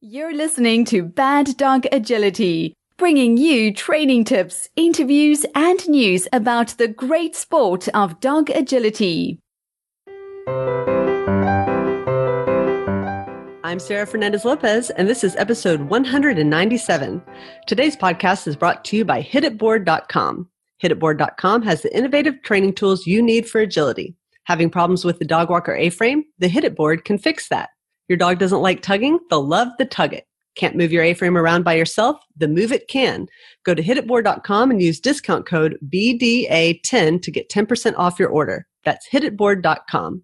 You're listening to Bad Dog Agility, bringing you training tips, interviews, and news about the great sport of dog agility. I'm Sarah Fernandez-Lopez, and this is episode 197. Today's podcast is brought to you by HitItBoard.com. HitItBoard.com has the innovative training tools you need for agility. Having problems with the dog walker A-frame? The HitItBoard can fix that. Your dog doesn't like tugging? They'll love the Tug It. Can't move your A-frame around by yourself? The Move It can. Go to hititboard.com and use discount code BDA10 to get 10% off your order. That's hititboard.com.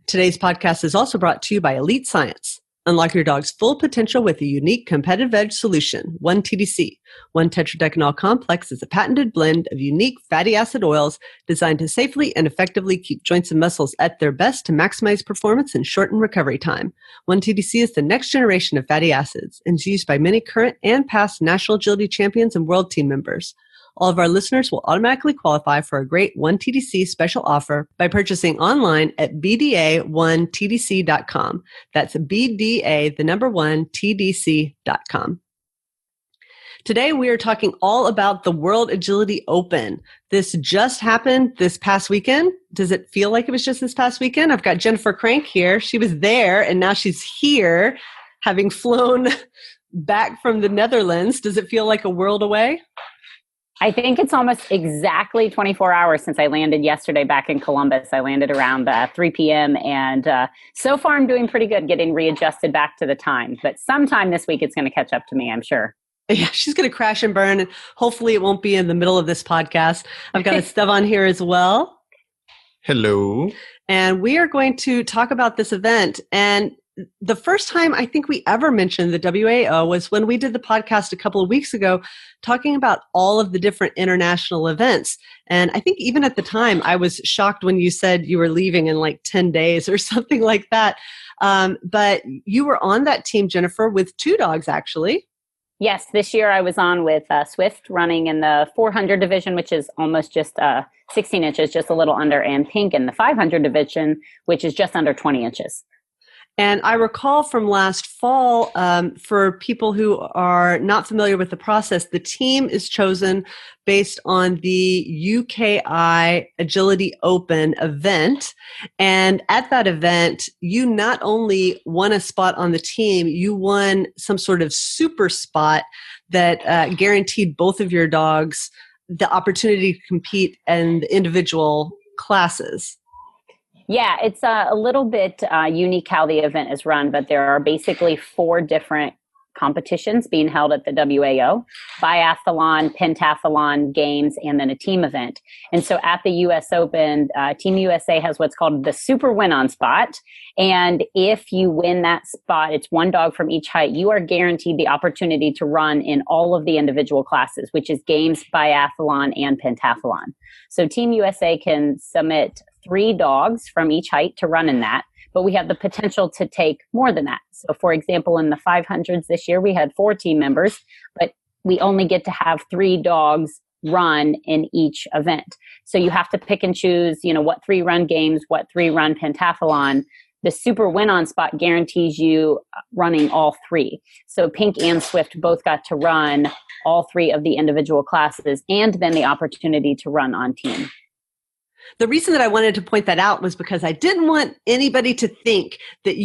Today's podcast is also brought to you by Elite Science. Unlock your dog's full potential with a unique competitive edge solution, 1TDC. 1-tetradecanol complex is a patented blend of unique fatty acid oils designed to safely and effectively keep joints and muscles at their best to maximize performance and shorten recovery time. 1TDC is the next generation of fatty acids and is used by many current and past national agility champions and world team members. All of our listeners will automatically qualify for a great 1TDC special offer by purchasing online at BDA1TDC.com. That's BDA, the number 1TDC.com. Today, we are talking all about the World Agility Open. This just happened this past weekend. Does it feel like it was just this past weekend? I've got Jennifer Crank here. She was there, and now she's here, having flown back from the Netherlands. Does it feel like a world away? I think it's almost exactly 24 hours since I landed yesterday back in Columbus. I landed around 3 p.m. and so far I'm doing pretty good getting readjusted back to the time. But sometime this week it's going to catch up to me, I'm sure. Yeah, she's going to crash and burn, and hopefully it won't be in the middle of this podcast. I've got Esteban here as well. Hello. And we are going to talk about this event. And the first time I think we ever mentioned the WAO was when we did the podcast a couple of weeks ago, talking about all of the different international events. And I think even at the time, I was shocked when you said you were leaving in like 10 days or something like that. But you were on that team, Jennifer, with 2 dogs, actually. Yes, this year I was on with Swift running in the 400 division, which is almost just 16 inches, just a little under, and Pink in the 500 division, which is just under 20 inches. And I recall from last fall, for people who are not familiar with the process, the team is chosen based on the UKI Agility Open event. And at that event, you not only won a spot on the team, you won some sort of super spot that guaranteed both of your dogs the opportunity to compete in the individual classes. Yeah, it's a little bit unique how the event is run, but there are basically 4 different competitions being held at the WAO: biathlon, pentathlon, games, and then a team event. And so at the US Open, Team USA has what's called the Super Win-On spot. And if you win that spot, it's 1 dog from each height. You are guaranteed the opportunity to run in all of the individual classes, which is games, biathlon, and pentathlon. So Team USA can submit 3 dogs from each height to run in that, but we have the potential to take more than that. So for example, in the 500s this year, we had 4 team members, but we only get to have 3 dogs run in each event. So you have to pick and choose, what 3 run games, what 3 run pentathlon. The Super Win-On spot guarantees you running all 3. So Pink and Swift both got to run all 3 of the individual classes and then the opportunity to run on team. The reason that I wanted to point that out was because I didn't want anybody to think that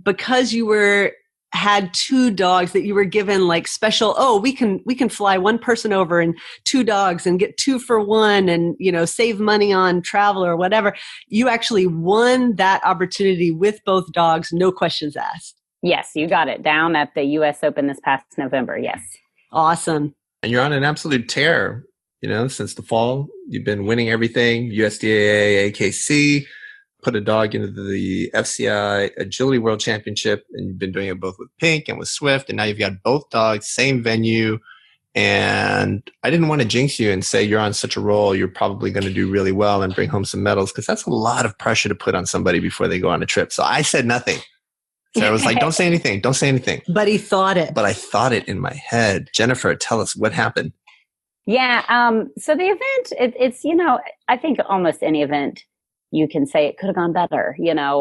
because you had 2 dogs, that you were given like special, we can fly 1 person over and 2 dogs and get 2 for 1 and, save money on travel or whatever. You actually won that opportunity with both dogs, no questions asked. Yes, you got it down at the US Open this past November. Yes. Awesome. And you're on an absolute tear. Since the fall, you've been winning everything, USDAA, AKC, put a dog into the FCI Agility World Championship, and you've been doing it both with Pink and with Swift, and now you've got both dogs, same venue. And I didn't want to jinx you and say you're on such a roll, you're probably going to do really well and bring home some medals, because that's a lot of pressure to put on somebody before they go on a trip. So I said nothing. So I was like, don't say anything. Don't say anything. But he thought it. But I thought it in my head. Jennifer, tell us what happened. Yeah. So the event, it's, I think almost any event you can say it could have gone better.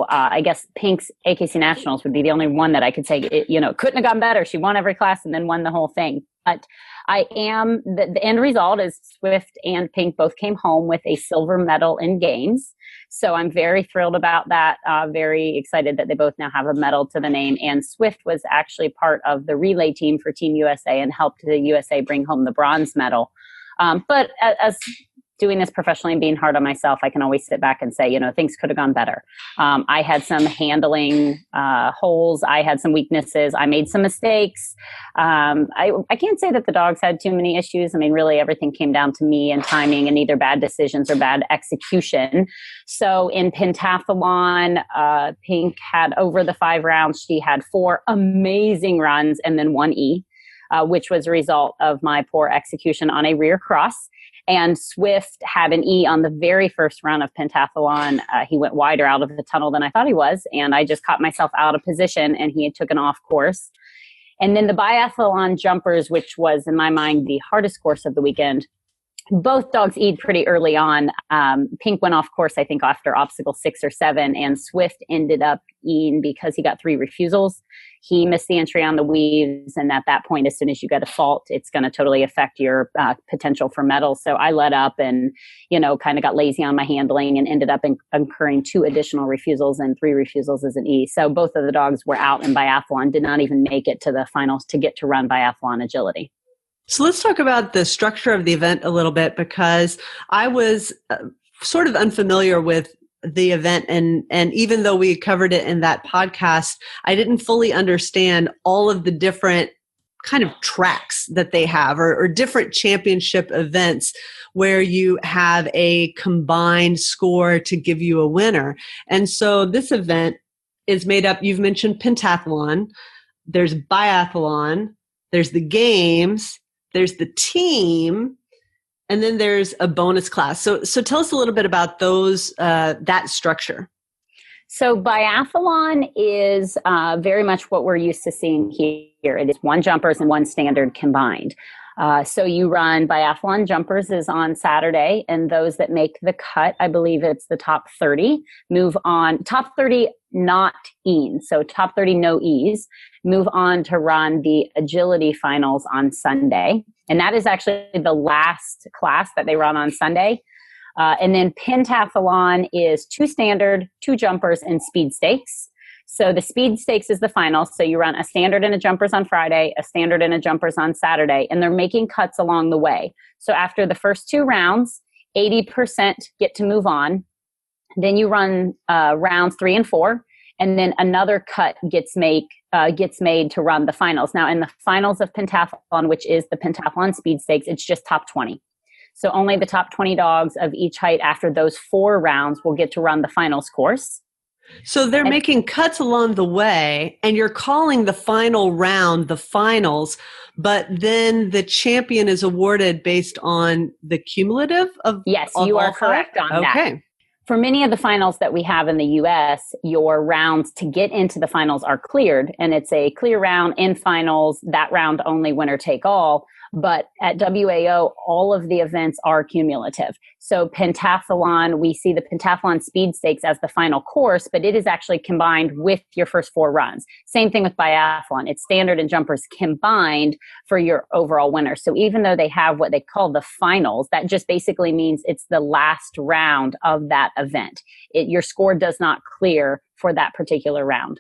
I guess Pink's AKC Nationals would be the only one that I could say, it couldn't have gone better. She won every class and then won the whole thing. But the end result is Swift and Pink both came home with a silver medal in games. So I'm very thrilled about that. Very excited that they both now have a medal to the name. And Swift was actually part of the relay team for Team USA and helped the USA bring home the bronze medal. But as doing this professionally and being hard on myself, I can always sit back and say, things could have gone better. I had some handling holes. I had some weaknesses. I made some mistakes. I can't say that the dogs had too many issues. I mean, really everything came down to me and timing and either bad decisions or bad execution. So in pentathlon, Pink had over the 5 rounds. She had 4 amazing runs and then 1 E, which was a result of my poor execution on a rear cross. And Swift had an E on the very first run of pentathlon. He went wider out of the tunnel than I thought he was. And I just caught myself out of position and he took an off course. And then the biathlon jumpers, which was in my mind the hardest course of the weekend. Both dogs E'd pretty early on. Pink went off course, I think, after obstacle 6 or 7, and Swift ended up E'ing because he got 3 refusals. He missed the entry on the weaves, and at that point, as soon as you get a fault, it's going to totally affect your potential for medal. So I let up and, kind of got lazy on my handling and ended up incurring 2 additional refusals and 3 refusals as an E. So both of the dogs were out in biathlon, did not even make it to the finals to get to run biathlon agility. So let's talk about the structure of the event a little bit, because I was sort of unfamiliar with the event. And even though we covered it in that podcast, I didn't fully understand all of the different kind of tracks that they have or different championship events where you have a combined score to give you a winner. And so this event is made up, you've mentioned pentathlon, there's biathlon, there's the games, there's the team, and then there's a bonus class. So tell us a little bit about those, that structure. So biathlon is very much what we're used to seeing here. It is 1 jumpers and 1 standard combined. So you run biathlon jumpers is on Saturday, and those that make the cut, I believe it's the top 30, move on. Top 30 not E's, so top 30 no E's, move on to run the agility finals on Sunday. And that is actually the last class that they run on Sunday. And then pentathlon is 2 standard, 2 jumpers, and speed stakes. So the speed stakes is the final. So you run a standard and a jumpers on Friday, a standard and a jumpers on Saturday, and they're making cuts along the way. So after the first 2 rounds, 80% get to move on. Then you run rounds 3 and 4, and then another cut gets made to run the finals. Now, in the finals of pentathlon, which is the pentathlon speed stakes, it's just top 20. So only the top 20 dogs of each height after those 4 rounds will get to run the finals course. So they're making cuts along the way, and you're calling the final round the finals, but then the champion is awarded based on the cumulative of Yes, you are correct on that. Okay. For many of the finals that we have in the U.S., your rounds to get into the finals are cleared, and it's a clear round in finals, that round only, winner take all. But at WAO, all of the events are cumulative. So pentathlon, we see the pentathlon speed stakes as the final course, but it is actually combined with your first 4 runs. Same thing with biathlon. It's standard and jumpers combined for your overall winner. So even though they have what they call the finals, that just basically means it's the last round of that event. Your score does not clear for that particular round.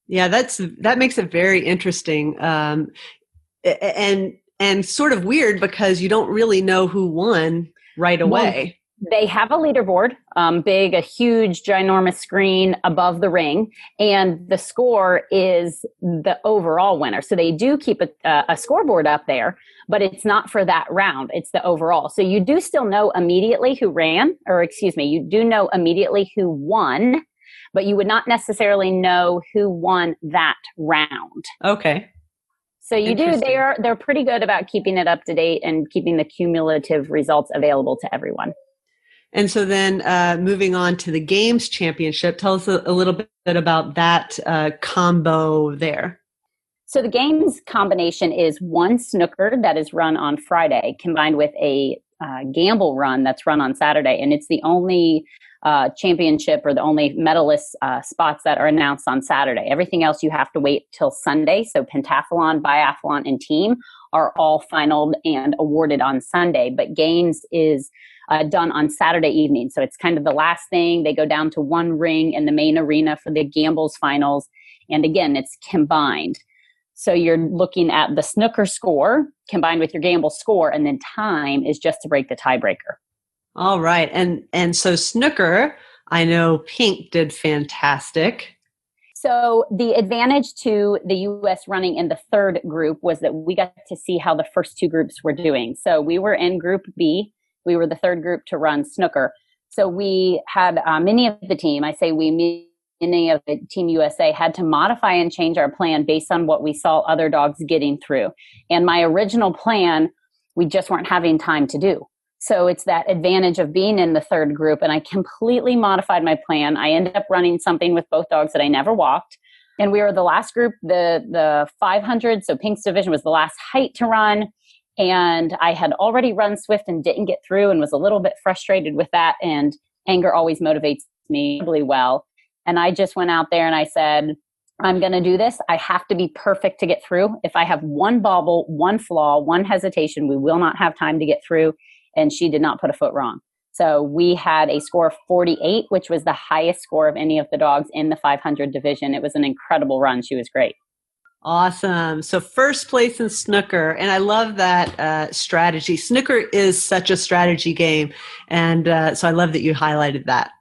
Yeah, that makes it very interesting. And sort of weird because you don't really know who won right away. Well, they have a leaderboard, a huge, ginormous screen above the ring, and the score is the overall winner. So they do keep a scoreboard up there, but it's not for that round. It's the overall. So you do still know immediately who ran, you do know immediately who won, but you would not necessarily know who won that round. Okay. So you do, they're pretty good about keeping it up to date and keeping the cumulative results available to everyone. And so then moving on to the Games Championship, tell us a little bit about that combo there. So the Games combination is 1 snooker that is run on Friday combined with a gamble run that's run on Saturday. And it's the only championship or the only medalist spots that are announced on Saturday. Everything else you have to wait till Sunday. So pentathlon, biathlon, and team are all finaled and awarded on Sunday. But games is done on Saturday evening. So it's kind of the last thing. They go down to one ring in the main arena for the gambles finals. And again, it's combined. So you're looking at the snooker score combined with your gamble score, and then time is just to break the tiebreaker. All right. And so snooker, I know Pink did fantastic. So the advantage to the U.S. running in the third group was that we got to see how the first two groups were doing. So we were in Group B. We were the third group to run snooker. So we had many of the team, I say we, many of the Team USA had to modify and change our plan based on what we saw other dogs getting through. And my original plan, we just weren't having time to do. So it's that advantage of being in the third group. And I completely modified my plan. I ended up running something with both dogs that I never walked. And we were the last group, the 500. So Pink's division was the last height to run. And I had already run Swift and didn't get through and was a little bit frustrated with that. And anger always motivates me really well. And I just went out there and I said, I'm going to do this. I have to be perfect to get through. If I have one bobble, one flaw, one hesitation, we will not have time to get through. And she did not put a foot wrong. So we had a score of 48, which was the highest score of any of the dogs in the 500 division. It was an incredible run. She was great. Awesome. So first place in snooker. And I love that strategy. Snooker is such a strategy game. And so I love that you highlighted that.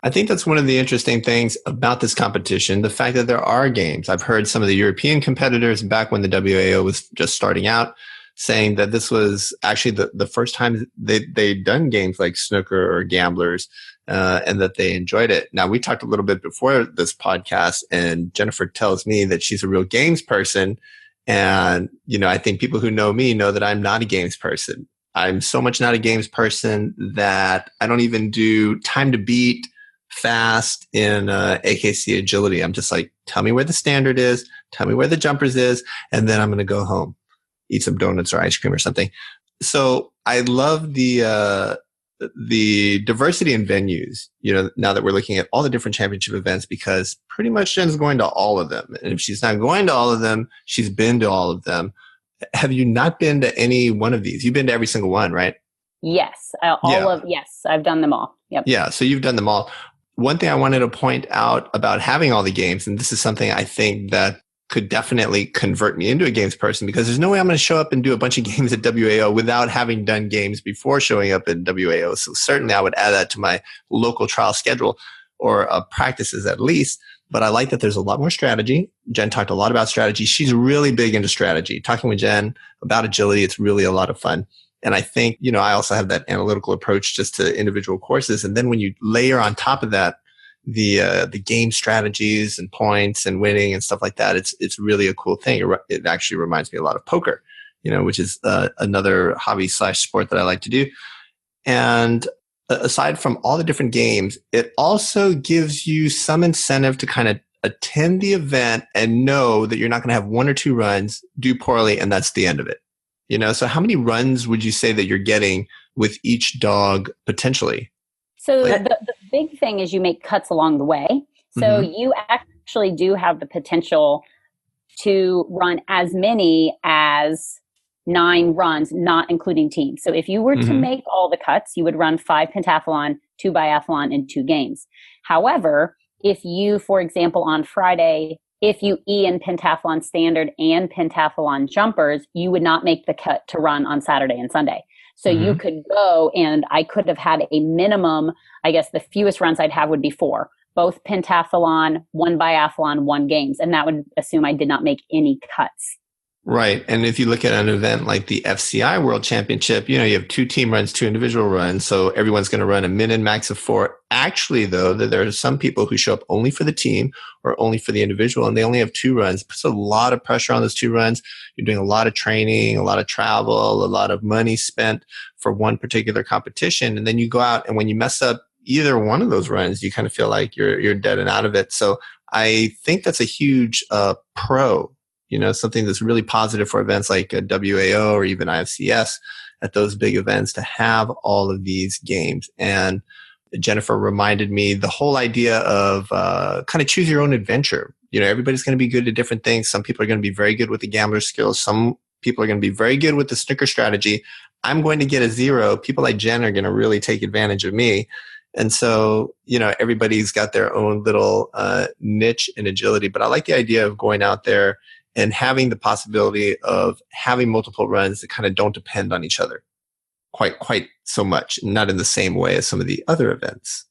I think that's one of the interesting things about this competition, the fact that there are games. I've heard some of the European competitors back when the WAO was just starting out saying that this was actually the first time they'd done games like snooker or gamblers, and that they enjoyed it. Now, we talked a little bit before this podcast, and Jennifer tells me that she's a real games person. And, I think people who know me know that I'm not a games person. I'm so much not a games person that I don't even do time to beat fast in AKC agility. I'm just like, tell me where the standard is, tell me where the jumpers is, and then I'm going to go home, eat some donuts or ice cream or something. So I love the diversity in venues, now that we're looking at all the different championship events, because pretty much Jen's going to all of them. And if she's not going to all of them, she's been to all of them. Have you not been to any one of these? You've been to every single one, right? Yes. Yes, I've done them all. Yep. Yeah. So you've done them all. One thing I wanted to point out about having all the games, and this is something I think that could definitely convert me into a games person, because there's no way I'm going to show up and do a bunch of games at WAO without having done games before showing up at WAO. So certainly I would add that to my local trial schedule or practices at least. But I like that there's a lot more strategy. Jen talked a lot about strategy. She's really big into strategy. Talking with Jen about agility, it's really a lot of fun. And I think, I also have that analytical approach just to individual courses. And then when you layer on top of that, the game strategies and points and winning and stuff like that, it's really a cool thing. It actually reminds me a lot of poker, which is another hobby / sport that I like to do. And aside from all the different games, it also gives you some incentive to kind of attend the event and know that you're not going to have one or two runs, do poorly, and that's the end of it. So how many runs would you say that you're getting with each dog potentially? So the big thing is you make cuts along the way. So you actually do have the potential to run as many as 9 runs, not including teams. So if you were to make all the cuts, you would run 5 pentathlon, 2 biathlon, and 2 games. However, if you, for example, on Friday, if you E in pentathlon standard and pentathlon jumpers, you would not make the cut to run on Saturday and Sunday. So you could go, and I could have had a minimum, I guess the fewest runs I'd have would be 4, both pentathlon, 1 biathlon, 1 games. And that would assume I did not make any cuts. Right. And if you look at an event like the FCI World Championship, you have 2 team runs, 2 individual runs. So everyone's going to run a min and max of 4. Actually, though, there are some people who show up only for the team or only for the individual, and they only have 2 runs. It puts a lot of pressure on those 2 runs. You're doing a lot of training, a lot of travel, a lot of money spent for one particular competition. And then you go out, and when you mess up either one of those runs, you kind of feel like you're dead and out of it. So I think that's a huge pro something that's really positive for events like a WAO or even IFCS at those big events, to have all of these games. And Jennifer reminded me the whole idea of kind of choose your own adventure. Everybody's going to be good at different things. Some people are going to be very good with the gambler skills. Some people are going to be very good with the snooker strategy. I'm going to get a 0. People like Jen are going to really take advantage of me. And so, everybody's got their own little niche in agility. But I like the idea of going out there and having the possibility of having multiple runs that kind of don't depend on each other quite so much, not in the same way as some of the other events.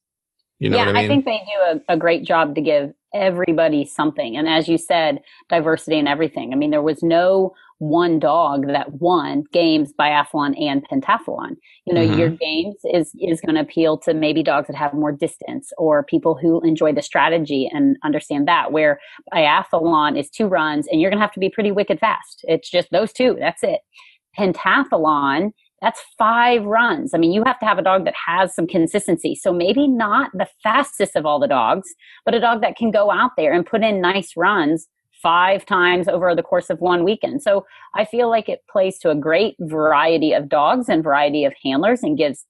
You know what I mean? I think they do a great job to give everybody something. And as you said, diversity in everything. I mean, there was no one dog that won games, biathlon and pentathlon. Your games is going to appeal to maybe dogs that have more distance, or people who enjoy the strategy and understand that, where biathlon is 2 runs and you're going to have to be pretty wicked fast. It's just those 2. That's it. Pentathlon, that's 5 runs. I mean, you have to have a dog that has some consistency. So maybe not the fastest of all the dogs, but a dog that can go out there and put in nice runs 5 times over the course of one weekend. So I feel like it plays to a great variety of dogs and variety of handlers, and gives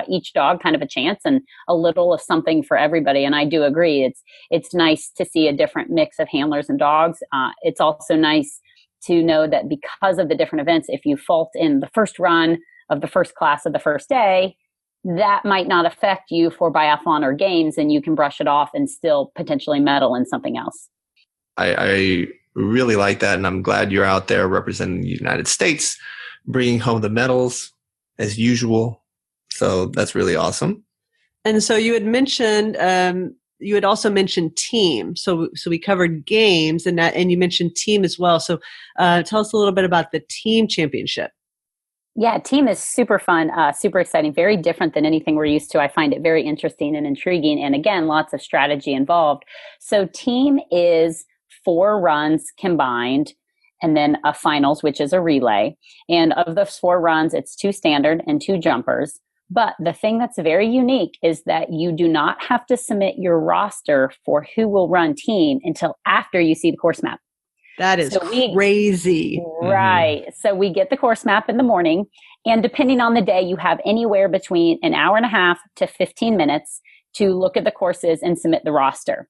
each dog kind of a chance and a little of something for everybody. And I do agree. It's nice to see a different mix of handlers and dogs. It's also nice to know that because of the different events, if you fault in the first run of the first class of the first day, that might not affect you for biathlon or games, and you can brush it off and still potentially medal in something else. I really like that, and I'm glad you're out there representing the United States, bringing home the medals as usual. So that's really awesome. And so you had mentioned, you had also mentioned team. So we covered games, and you mentioned team as well. So tell us a little bit about the team championship. Yeah, team is super fun, super exciting, very different than anything we're used to. I find it very interesting and intriguing. And again, lots of strategy involved. So team is 4 runs combined, and then a finals, which is a relay. And of those 4 runs, it's 2 standard and 2 jumpers. But the thing that's very unique is that you do not have to submit your roster for who will run team until after you see the course map. That is crazy. Right. So we get the course map in the morning, and depending on the day, you have anywhere between an hour and a half to 15 minutes to look at the courses and submit the roster.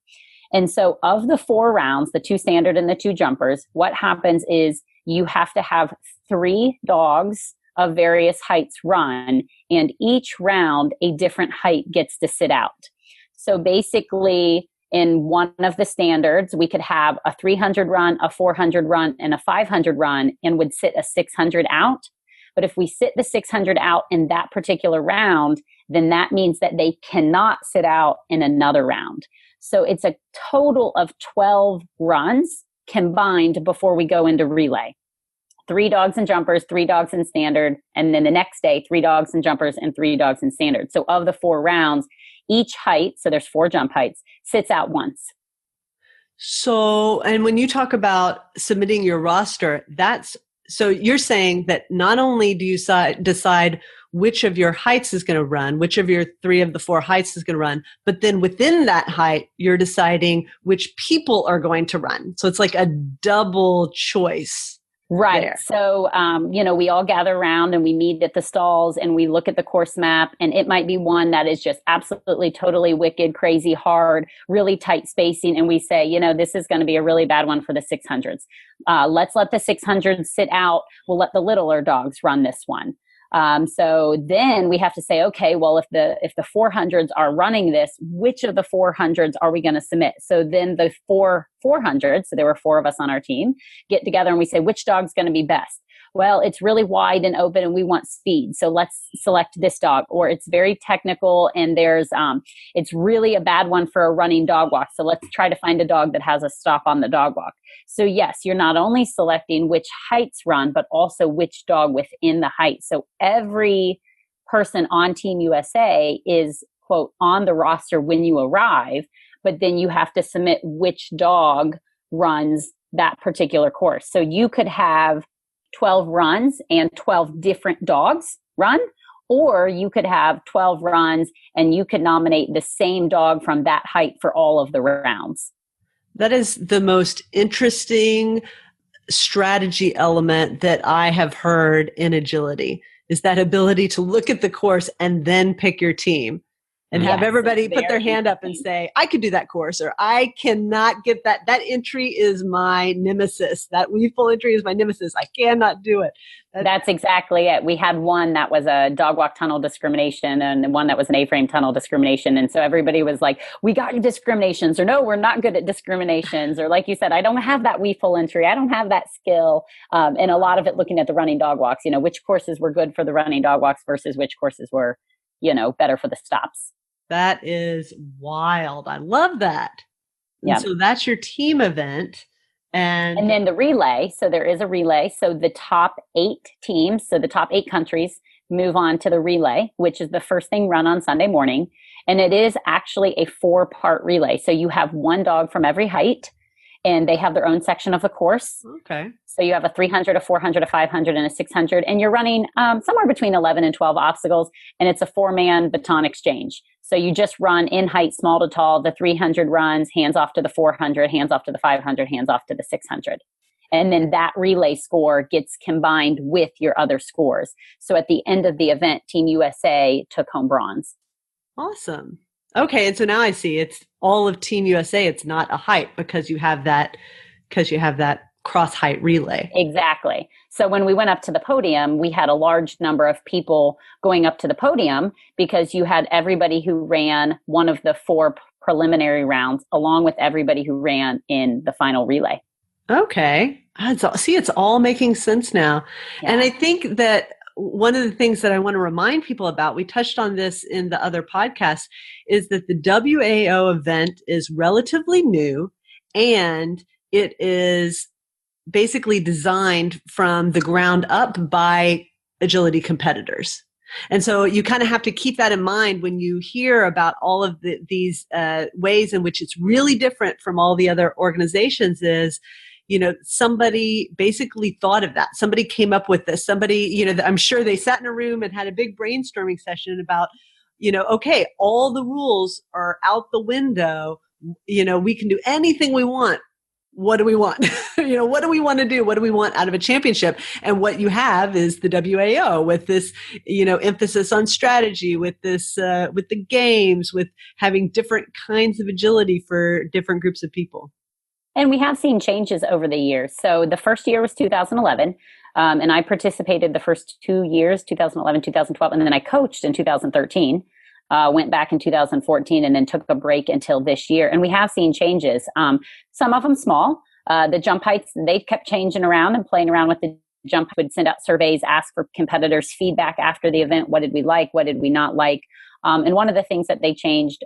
And so of the 4 rounds, the 2 standard and the 2 jumpers, what happens is you have to have 3 dogs of various heights run, and each round a different height gets to sit out. So basically, in one of the standards, we could have a 300 run, a 400 run, and a 500 run, and would sit a 600 out. But if we sit the 600 out in that particular round, then that means that they cannot sit out in another round. So it's a total of 12 runs combined before we go into relay. 3 dogs and jumpers, 3 dogs in standard, and then the next day, 3 dogs and jumpers and 3 dogs in standard. So of the 4 rounds, each height, so there's 4 jump heights, sits out once. So, and when you talk about submitting your roster, so you're saying that not only do you decide which of your heights is going to run, which of your 3 of the 4 heights is going to run, but then within that height, you're deciding which people are going to run. So it's like a double choice. Right. There. So, we all gather around and we meet at the stalls and we look at the course map, and it might be one that is just absolutely, totally wicked, crazy, hard, really tight spacing. And we say, this is going to be a really bad one for the 600s. Let's let the 600s sit out. We'll let the littler dogs run this one. So then we have to say, okay, well, if the 400s are running this, which of the 400s are we going to submit? So then the 400s, so there were 4 of us on our team, get together and we say, which dog's going to be best? Well, it's really wide and open and we want speed. So let's select this dog. Or it's very technical and it's really a bad one for a running dog walk. So let's try to find a dog that has a stop on the dog walk. So yes, you're not only selecting which heights run, but also which dog within the height. So every person on Team USA is, quote, on the roster when you arrive, but then you have to submit which dog runs that particular course. So you could have 12 runs and 12 different dogs run, or you could have 12 runs and you could nominate the same dog from that height for all of the rounds. That is the most interesting strategy element that I have heard in agility, is that ability to look at the course and then pick your team and have everybody put their hand up and say, I could do that course, or I cannot get that. That entry is my nemesis. That weave pull entry is my nemesis. I cannot do it. That's exactly it. We had one that was a dog walk tunnel discrimination and one that was an A-frame tunnel discrimination. And so everybody was like, we got discriminations, or no, we're not good at discriminations. Or like you said, I don't have that weave pull entry. I don't have that skill. And a lot of it looking at the running dog walks, which courses were good for the running dog walks versus which courses were, better for the stops. That is wild. I love that. Yeah. So that's your team event. And then the relay. So there is a relay. So the top 8 teams, so the top 8 countries move on to the relay, which is the first thing run on Sunday morning. And it is actually a 4-part relay. So you have one dog from every height, and they have their own section of the course. Okay. So you have a 300, a 400, a 500, and a 600. And you're running somewhere between 11 and 12 obstacles. And it's a 4-man baton exchange. So you just run in height, small to tall, the 300 runs, hands off to the 400, hands off to the 500, hands off to the 600. And then that relay score gets combined with your other scores. So at the end of the event, Team USA took home bronze. Awesome. Okay. And so now I see it's all of Team USA. It's not a height because you have that cross height relay. Exactly. So when we went up to the podium, we had a large number of people going up to the podium because you had everybody who ran one of the 4 preliminary rounds along with everybody who ran in the final relay. Okay. It's all making sense now. Yeah. And I think that one of the things that I want to remind people about, we touched on this in the other podcast, is that the WAO event is relatively new and it is basically designed from the ground up by agility competitors. And so you kind of have to keep that in mind when you hear about all of these ways in which it's really different from all the other organizations is, somebody basically thought of that. Somebody came up with this. Somebody, I'm sure they sat in a room and had a big brainstorming session about, okay, all the rules are out the window. We can do anything we want. What do we want? What do we want to do? What do we want out of a championship? And what you have is the WAO with this, emphasis on strategy, with this, with the games, with having different kinds of agility for different groups of people. And we have seen changes over the years. So the first year was 2011. And I participated the first 2 years, 2011, 2012, and then I coached in 2013. Went back in 2014 and then took a break until this year. And we have seen changes. Some of them small. The jump heights, they kept changing around and playing around with the jump. Would send out surveys, ask for competitors' feedback after the event. What did we like? What did we not like? And one of the things that they changed,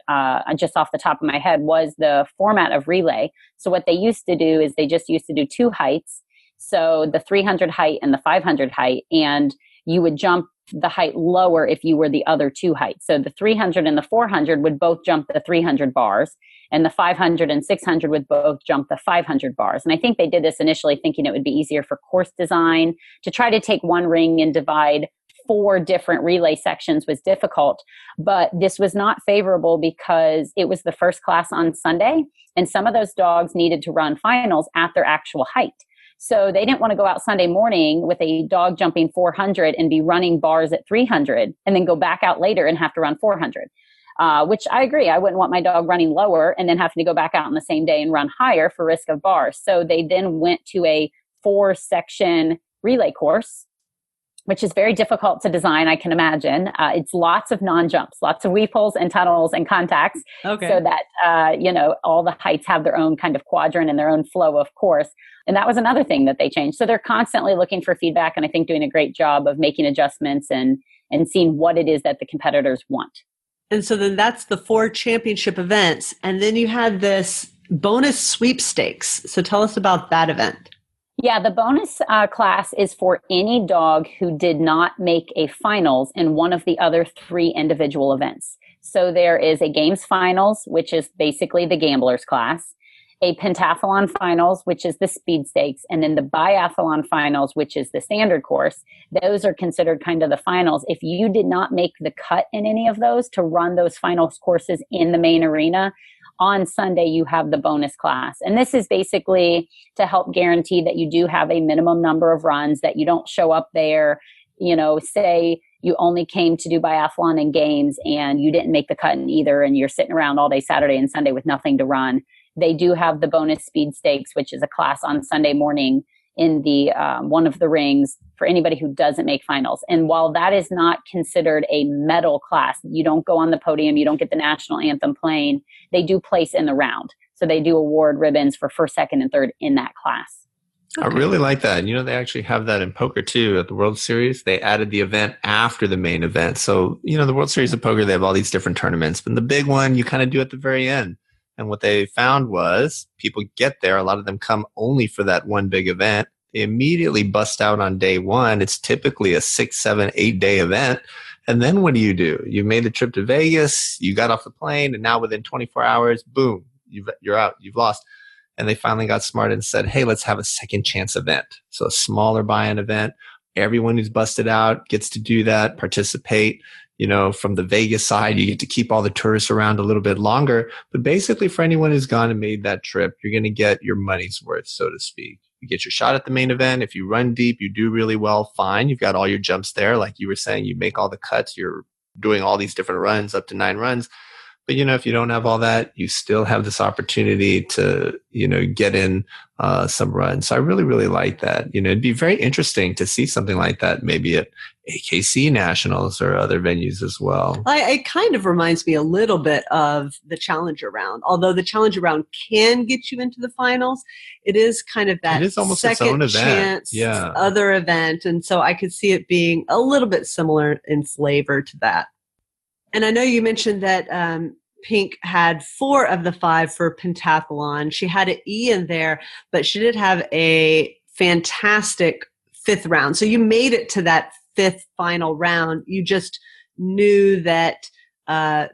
just off the top of my head, was the format of relay. So what they used to do is they just used to do 2 heights. So the 300 height and the 500 height. And you would jump the height lower if you were the other 2 heights. So the 300 and the 400 would both jump the 300 bars, and the 500 and 600 would both jump the 500 bars. And I think they did this initially thinking it would be easier for course design. To try to take one ring and divide 4 different relay sections was difficult, but this was not favorable because it was the first class on Sunday, and some of those dogs needed to run finals at their actual height. So they didn't want to go out Sunday morning with a dog jumping 400 and be running bars at 300 and then go back out later and have to run 400, which I agree. I wouldn't want my dog running lower and then having to go back out on the same day and run higher for risk of bars. So they then went to a 4-section relay course, which is very difficult to design, I can imagine. It's lots of non-jumps, lots of weave pulls and tunnels and contacts, so that, all the heights have their own kind of quadrant and their own flow, of course. And that was another thing that they changed. So they're constantly looking for feedback, and I think doing a great job of making adjustments and seeing what it is that the competitors want. And so then that's the 4 championship events. And then you had this bonus sweepstakes. So tell us about that event. Yeah, the bonus class is for any dog who did not make a finals in one of the other 3 individual events. So there is a games finals, which is basically the gamblers class, a pentathlon finals, which is the speed stakes, and then the biathlon finals, which is the standard course. Those are considered kind of the finals. If you did not make the cut in any of those to run those finals courses in the main arena, on Sunday, you have the bonus class. And this is basically to help guarantee that you do have a minimum number of runs, that you don't show up there, say you only came to do biathlon and games and you didn't make the cut in either, and you're sitting around all day Saturday and Sunday with nothing to run. They do have the bonus speed stakes, which is a class on Sunday morning in the one of the rings for anybody who doesn't make finals. And while that is not considered a medal class, you don't go on the podium, you don't get the national anthem playing, they do place in the round. So they do award ribbons for first, second, and third in that class. Okay. I really like that. They actually have that in poker too at the World Series. They added the event after the main event. So, the World Series of Poker, they have all these different tournaments, but the big one you kind of do at the very end. And what they found was people get there. A lot of them come only for that one big event. They immediately bust out on day one. It's typically a 6, 7, 8 day event. And then what do? You made the trip to Vegas, you got off the plane, and now within 24 hours, boom, you're out, you've lost. And they finally got smart and said, hey, let's have a second chance event. So a smaller buy-in event. Everyone who's busted out gets to do that, participate. From the Vegas side, you get to keep all the tourists around a little bit longer. But basically, for anyone who's gone and made that trip, you're going to get your money's worth, so to speak. You get your shot at the main event. If you run deep, you do really well, fine. You've got all your jumps there. Like you were saying, you make all the cuts. You're doing all these different runs, up to 9 runs. But, if you don't have all that, you still have this opportunity to, get in some runs. So I really, really like that. It'd be very interesting to see something like that maybe at AKC Nationals or other venues as well. It kind of reminds me a little bit of the Challenger Round. Although the Challenger Round can get you into the finals, it is kind of that second chance other event. And so I could see it being a little bit similar in flavor to that. And I know you mentioned that Pink had 4 of the 5 for pentathlon. She had an E in there, but she did have a fantastic 5th round. So you made it to that 5th final round. You just knew that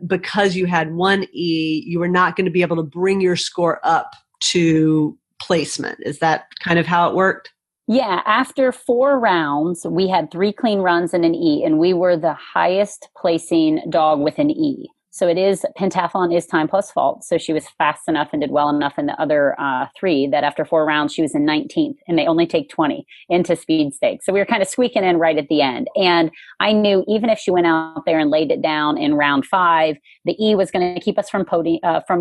because you had 1 E, you were not going to be able to bring your score up to placement. Is that kind of how it worked? Yeah, after 4 rounds, we had 3 clean runs and an E, and we were the highest placing dog with an E. So pentathlon is time plus fault. So she was fast enough and did well enough in the other 3 that after 4 rounds, she was in 19th, and they only take 20 into speed stakes. So we were kind of squeaking in right at the end. And I knew even if she went out there and laid it down in round 5, the E was going to keep us from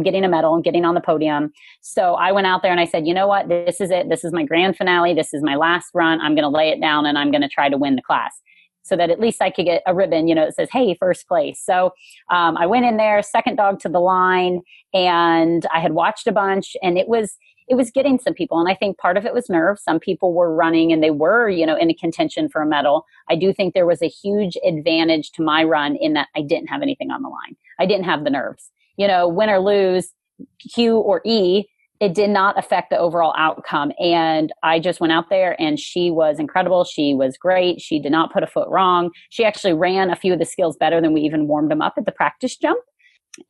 getting a medal and getting on the podium. So I went out there and I said, you know what, this is it. This is my grand finale. This is my last run. I'm going to lay it down and I'm going to try to win the class, so that at least I could get a ribbon, that says, hey, first place. So I went in there, second dog to the line, and I had watched a bunch, and it was getting some people. And I think part of it was nerves. Some people were running and they were, in a contention for a medal. I do think there was a huge advantage to my run in that I didn't have anything on the line. I didn't have the nerves. Win or lose, Q or E, it did not affect the overall outcome. And I just went out there and she was incredible. She was great. She did not put a foot wrong. She actually ran a few of the skills better than we even warmed them up at the practice jump.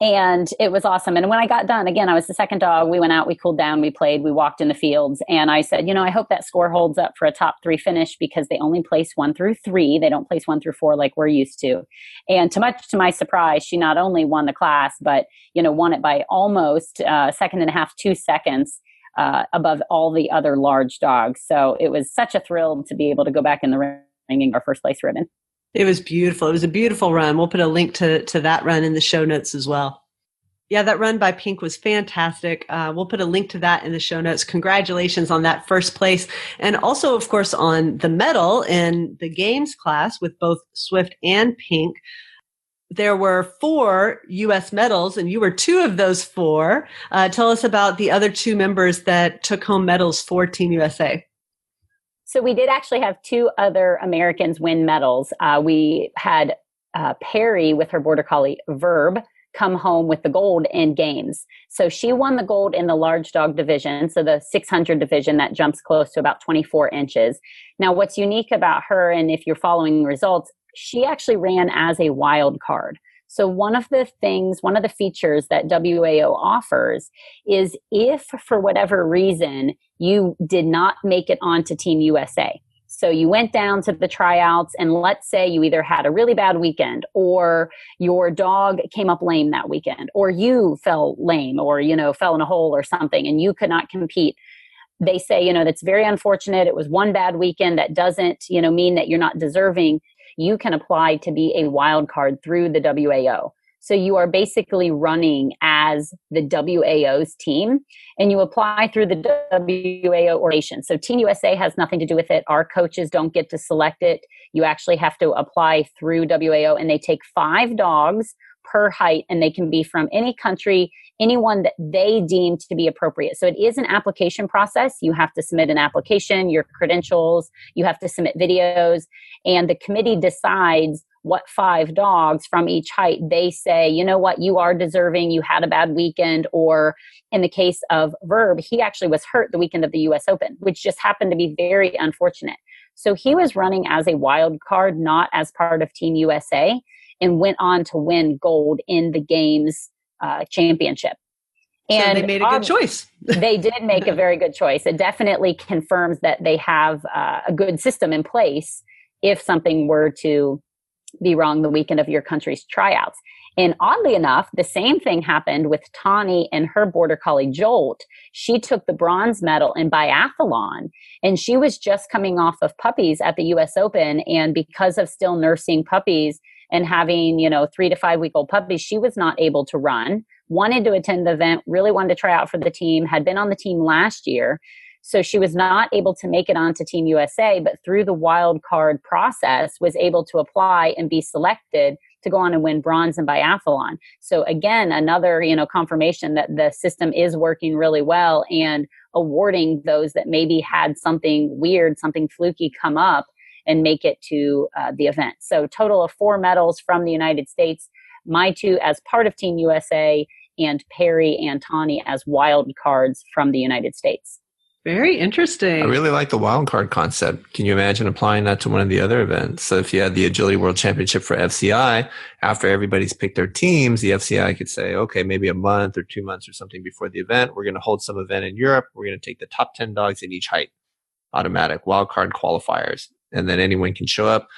And it was awesome. And when I got done, again, I was the second dog. We went out, we cooled down, we played, we walked in the fields. And I said, I hope that score holds up for a top 3 finish, because they only place 1 through 3. They don't place 1 through 4 like we're used to. And much to my surprise, she not only won the class, but, won it by almost second and a half, 2 seconds above all the other large dogs. So it was such a thrill to be able to go back in the ring and our first place ribbon. It was beautiful. It was a beautiful run. We'll put a link to that run in the show notes as well. Yeah, that run by Pink was fantastic. We'll put a link to that in the show notes. Congratulations on that first place. And also, of course, on the medal in the games class with both Swift and Pink. There were 4 U.S. medals, and you were 2 of those 4. Tell us about the other 2 members that took home medals for Team USA. So we did actually have 2 other Americans win medals. We had Perry with her border collie Verb come home with the gold in games. So she won the gold in the large dog division, so the 600 division that jumps close to about 24 inches. Now, what's unique about her, and if you're following results, she actually ran as a wild card. So one of the features that WAO offers is if for whatever reason you did not make it onto Team USA. So you went down to the tryouts, and let's say you either had a really bad weekend, or your dog came up lame that weekend, or you fell lame, or, fell in a hole or something, and you could not compete. They say, that's very unfortunate. It was one bad weekend. That doesn't, mean that you're not deserving. You can apply to be a wild card through the WAO. So you are basically running as the WAO's team, and you apply through the WAO organization. So Team USA has nothing to do with it. Our coaches don't get to select it. You actually have to apply through WAO, and they take 5 dogs per height, and they can be from any country, anyone that they deem to be appropriate. So it is an application process. You have to submit an application, your credentials, you have to submit videos, and the committee decides what 5 dogs from each height they say, you know what, you are deserving, you had a bad weekend. Or in the case of Verb, he actually was hurt the weekend of the US Open, which just happened to be very unfortunate. So he was running as a wild card, not as part of Team USA, and went on to win gold in the games championship. And so they made a good choice. They did make a very good choice. It definitely confirms that they have a good system in place if something were to be wrong the weekend of your country's tryouts. And oddly enough, the same thing happened with Tawny and her border collie Jolt. She took the bronze medal in biathlon, and she was just coming off of puppies at the US Open. And because of still nursing puppies and having, 3 to 5 week old puppies, she was not able to run, wanted to attend the event, really wanted to try out for the team, had been on the team last year. So she was not able to make it onto Team USA, but through the wild card process was able to apply and be selected to go on and win bronze in biathlon. So again, another, confirmation that the system is working really well and awarding those that maybe had something weird, something fluky come up and make it to the event. So total of 4 medals from the United States, my 2 as part of Team USA, and Perry and Tawny as wild cards from the United States. Very interesting. I really like the wild card concept. Can you imagine applying that to one of the other events? So if you had the Agility World Championship for FCI, after everybody's picked their teams, the FCI could say, okay, maybe a month or 2 months or something before the event, we're going to hold some event in Europe. We're going to take the top 10 dogs in each height, automatic wild card qualifiers. And then anyone can show up.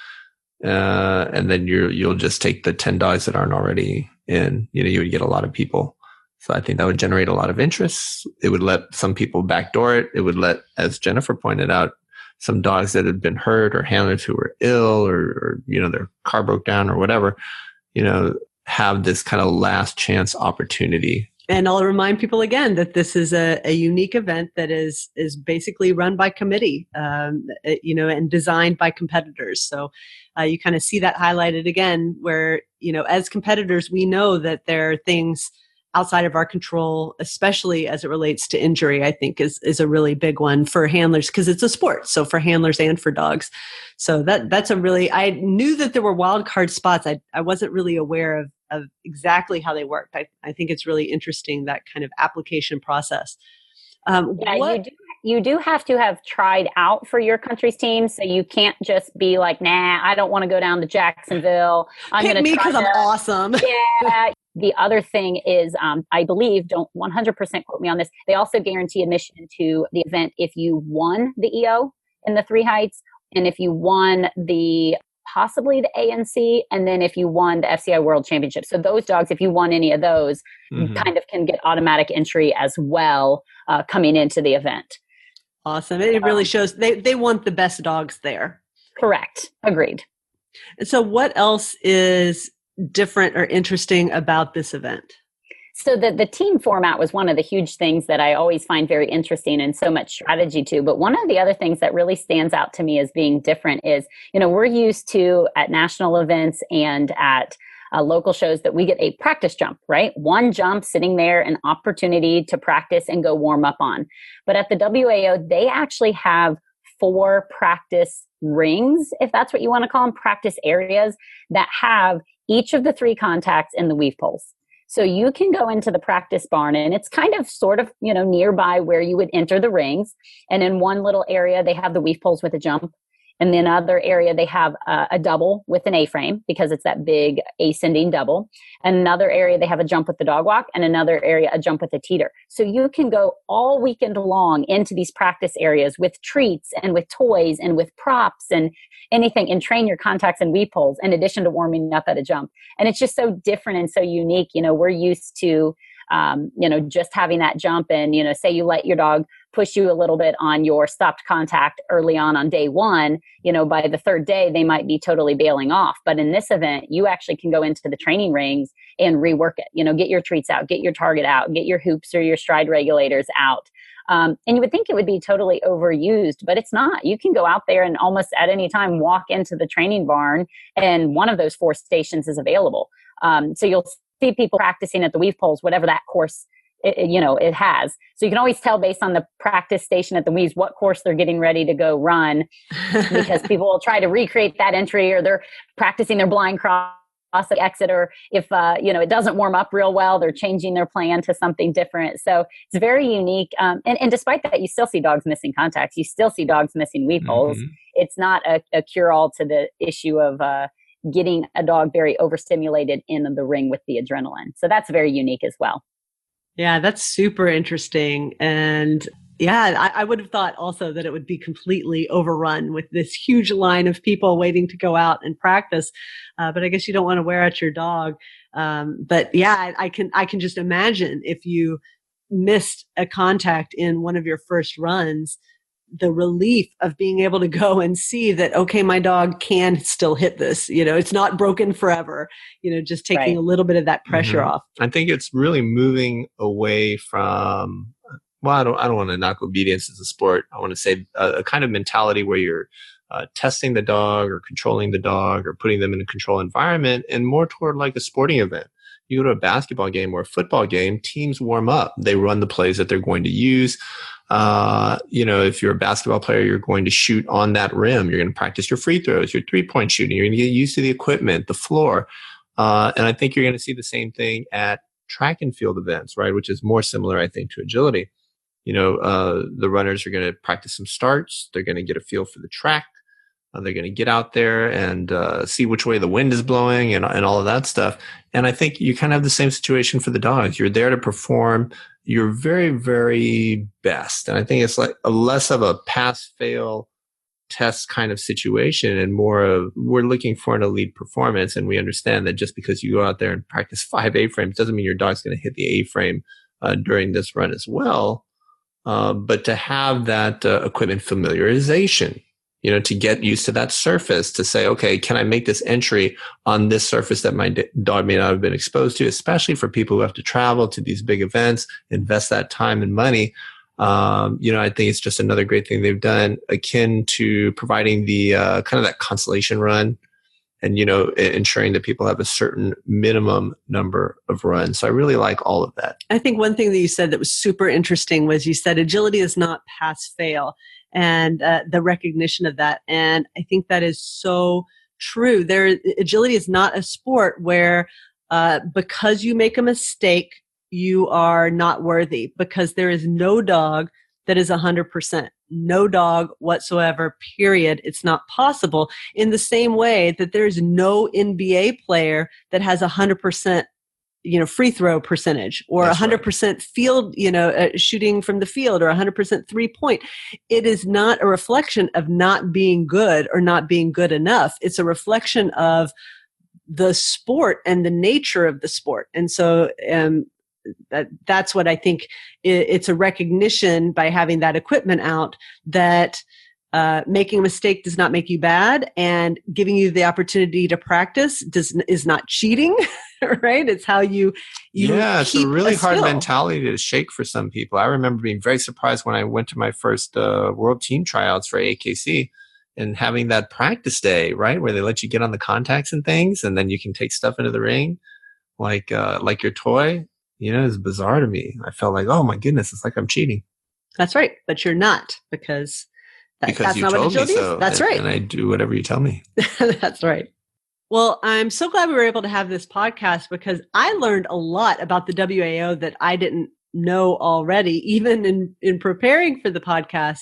And then you'll just take the 10 dogs that aren't already in. You would get a lot of people. So I think that would generate a lot of interest. It would let some people backdoor it. It would let, as Jennifer pointed out, some dogs that had been hurt or handlers who were ill or their car broke down or whatever, have this kind of last chance opportunity. And I'll remind people again that this is a unique event that is basically run by committee, and designed by competitors. So you kind of see that highlighted again where, as competitors, we know that there are things outside of our control, especially as it relates to injury, I think is a really big one for handlers because it's a sport. So for handlers and for dogs. So that's I knew that there were wild card spots. I wasn't really aware of exactly how they worked. I think it's really interesting, that kind of application process. You do have to have tried out for your country's team. So you can't just be like, nah, I don't want to go down to Jacksonville. I'm going to me because I'm awesome. Yeah. The other thing is, I believe, don't 100% quote me on this, they also guarantee admission to the event if you won the EO in the 3 heights, and if you won possibly the ANC, and then if you won the FCI World Championship. So those dogs, if you won any of those, kind of can get automatic entry as well coming into the event. Awesome. It really shows they want the best dogs there. Correct. Agreed. And so what else is different or interesting about this event? So the team format was one of the huge things that I always find very interesting and so much strategy to. But one of the other things that really stands out to me as being different is, we're used to at national events and at local shows that we get a practice jump, right? One jump sitting there, an opportunity to practice and go warm up on. But at the WAO, they actually have 4 practice rings, if that's what you want to call them, practice areas that have each of the 3 contacts in the weave poles. So you can go into the practice barn, and it's kind of sort of, nearby where you would enter the rings. And in one little area, they have the weave poles with a jump. And then other area, they have a double with an A-frame because it's that big ascending double. And another area, they have a jump with the dog walk, and another area, a jump with a teeter. So you can go all weekend long into these practice areas with treats and with toys and with props and anything, and train your contacts and weave poles in addition to warming up at a jump. And it's just so different and so unique. We're used to, just having that jump and, say you let your dog push you a little bit on your stopped contact early on day one, by the third day, they might be totally bailing off. But in this event, you actually can go into the training rings and rework it, get your treats out, get your target out, get your hoops or your stride regulators out. And you would think it would be totally overused, but it's not. You can go out there and almost at any time walk into the training barn, and one of those 4 stations is available. So you'll see people practicing at the weave poles, whatever that course it has. So you can always tell based on the practice station at the weaves what course they're getting ready to go run, because people will try to recreate that entry, or they're practicing their blind cross at exit, or if it doesn't warm up real well, they're changing their plan to something different. So it's very unique. And despite that, you still see dogs missing contacts. You still see dogs missing weave poles. Mm-hmm. It's not a cure-all to the issue of getting a dog very overstimulated in the ring with the adrenaline. So that's very unique as well. Yeah, that's super interesting. And yeah, I would have thought also that it would be completely overrun with this huge line of people waiting to go out and practice. But I guess you don't want to wear out your dog. But yeah, I can just imagine if you missed a contact in one of your first runs, the relief of being able to go and see that, okay, my dog can still hit this, it's not broken forever, just taking a little bit of that pressure off. I think it's really moving away from, I don't want to knock obedience as a sport. I want to say a kind of mentality where you're testing the dog or controlling the dog or putting them in a controlled environment, and more toward like a sporting event. You go to a basketball game or a football game, teams warm up. They run the plays that they're going to use. If you're a basketball player, you're going to shoot on that rim. You're going to practice your free throws, your 3-point shooting. You're going to get used to the equipment, the floor. And I think you're going to see the same thing at track and field events, right? Which is more similar, I think, to agility. The runners are going to practice some starts. They're going to get a feel for the track. They're going to get out there and see which way the wind is blowing and all of that stuff. And I think you kind of have the same situation for the dogs. You're there to perform your very, very best. And I think it's like less of a pass-fail test kind of situation and more of we're looking for an elite performance. And we understand that just because you go out there and practice 5 A-frames doesn't mean your dog's going to hit the A-frame during this run as well. But to have that equipment familiarization, to get used to that surface, to say, okay, can I make this entry on this surface that my dog may not have been exposed to, especially for people who have to travel to these big events, invest that time and money. I think it's just another great thing they've done, akin to providing the kind of that consolation run and, ensuring that people have a certain minimum number of runs. So I really like all of that. I think one thing that you said that was super interesting was you said agility is not pass-fail, and the recognition of that. And I think that is so true. Agility is not a sport where because you make a mistake, you are not worthy, because there is no dog that is 100%. No dog whatsoever, period. It's not possible. In the same way that there's no NBA player that has 100% free throw percentage or 100% field, shooting from the field, or 100% 3-point. It is not a reflection of not being good or not being good enough. It's a reflection of the sport and the nature of the sport. And so, that's what I think. It's a recognition by having that equipment out that making a mistake does not make you bad, and giving you the opportunity to practice is not cheating, right? It's how you it's a really hard mentality to shake for some people. I remember being very surprised when I went to my first world team tryouts for AKC and having that practice day, right, where they let you get on the contacts and things, and then you can take stuff into the ring like your toy. It's bizarre to me. I felt like, oh my goodness, it's like I'm cheating. That's right, but you're not, because that's you not told what agility me so. is. That's right. And I do whatever you tell me. That's right. Well, I'm so glad we were able to have this podcast, because I learned a lot about the WAO that I didn't know already, even in preparing for the podcast.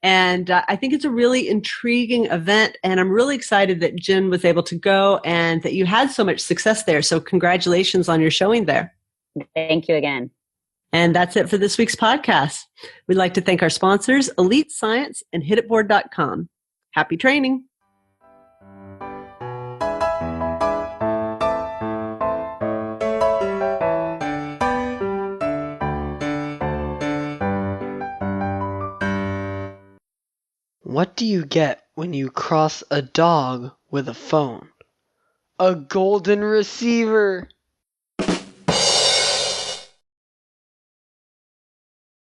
And I think it's a really intriguing event. And I'm really excited that Jen was able to go and that you had so much success there. So congratulations on your showing there. Thank you again. And that's it for this week's podcast. We'd like to thank our sponsors, Elite Science and hititboard.com. Happy training. What do you get when you cross a dog with a phone? A golden receiver!